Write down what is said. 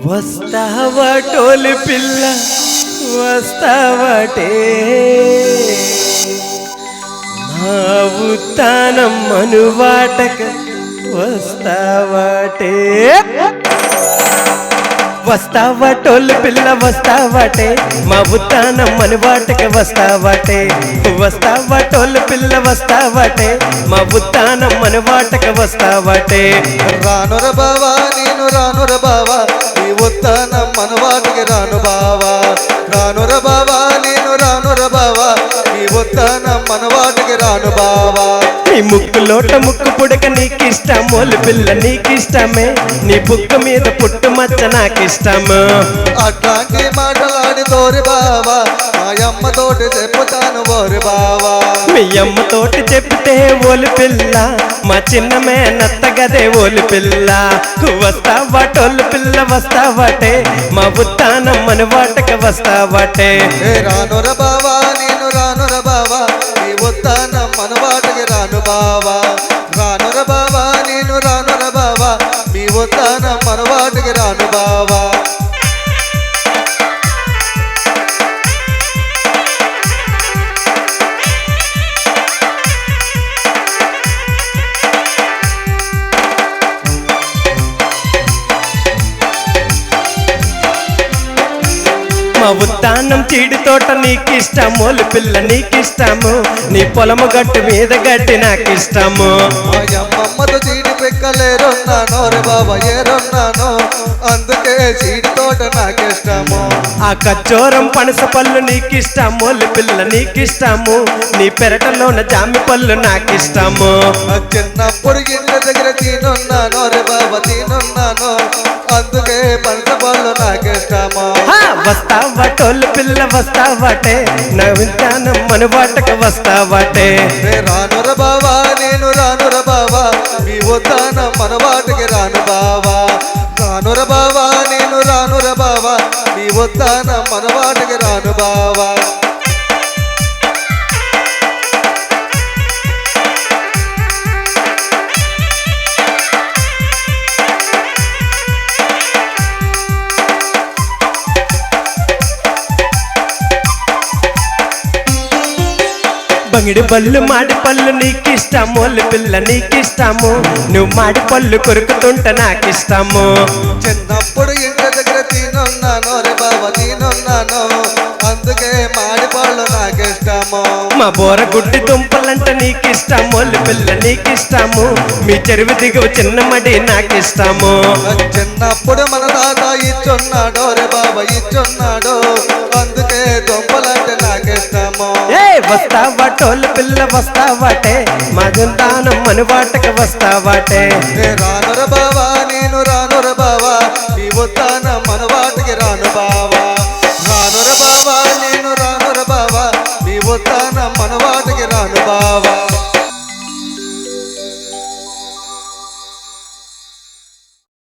వస్తావా టోలి పిల్ల వస్తావటే మా ఉత్తానం మనువాటక వస్తావటే వస్తావా టోలి పిల్ల వస్తావటే మా ఉత్తానం మనువాటక వస్తావటే వస్తావా టోలి పిల్ల వస్తావటే మా ఉత్తానం మనువాటక వస్తావటే రానుర బావా నేను రానుర బావా నీ ఉత్తానం మనవాటికి రాను బావా రానుర బావా నేను రానుర బావా నీ ఉత్తానం మనవాటికి రాను బావా నీ ముక్కులోట ముక్కు పుడక నీకిష్టం ఓలి పిల్ల నీకిష్టమే నీ బుక్క మీద పుట్టు మచ్చ నాకిష్టము అట్లాంటి మాటలాడి తోరి బావా మా అమ్మతోటి చెప్పుతాను ఓరి బావా మీ అమ్మతోటి చెప్తే ఓలి పిల్ల మా చిన్నమే నత్తగదే ఓలి పిల్ల వస్తావా టోలు పిల్ల వస్తావటే మా ఉత్తానం మనవాటక వస్తావటే రానుర బావా నేను రానుర బావా నీ ఉత్తానం మనవాటికి రాను బావా రానుర బావా నేను రానుర బావా మీ ఉత్తానం మనవాటికి రాను బావా మా ఉత్తానం చీడి తోట నీకిష్టము ఓలి పిల్ల నీకిష్టము నీ పొలము గట్టు మీద గట్టి నాకిష్టము మా అమ్మమ్మతో చీడి పెక్కలేరున్నాను రే బాబా ఏరున్నాను అందుకే చీడి తోట నాకిష్టము ఆ కచ్చోరం పనస పళ్ళు నీకిష్టము ఓలి పిల్ల నీకిష్టము నీ పెరటలోన జామి పళ్ళు నాకిష్టము చిన్నప్పుడు ఇంటి దగ్గర తినున్నాను రే బాబా తినున్నాను అందుకే పనస పళ్ళు నాకిష్టము వస్తావా టోలు పిల్ల వస్తావటే నా వింటానం మనుబాటక వస్తావటే రానుర బావా నేను రానుర బావా మీ ఉత్తానం మనవాటికి రాను బావా రానుర బావా నేను రానుర బావా మీ ఉత్తానం మనవాటికి రాను బావా బంగిడి పళ్ళు మాడి పళ్ళు నీకిష్టము ఓలి పిల్ల నీకిష్టము నువ్వు మాడి పళ్ళు కొరుకుతుంట నాకిష్టము చిన్నప్పుడు ఇంటి దగ్గర తినున్నాను రే బాబా తినున్నాను అందుకే మాడి పళ్ళు నాకిష్టము మా బోర గుడ్డి దుంపలంట నీకిష్టము ఓలి పిల్ల నీకిష్టము మీ చెరువు దిగువ చిన్న మడి నాకిష్టము చిన్నప్పుడు మన తాత ఇచ్చున్నాడు రే బాబా ఇచ్చున్నాడు అందుకే దుంపలంటే నాకిష్టము వస్తావా టోలు పిల్ల వస్తావటే మా గుంతానం మనుబాటక వస్తావటే రానుర బావా నేను రానుర బావా మీ ఉత్తానం మనవాటికి రాను బావా రానుర బావా నేను రానుర బావా మీ ఉత్తానం మనవాటికి రాను బావా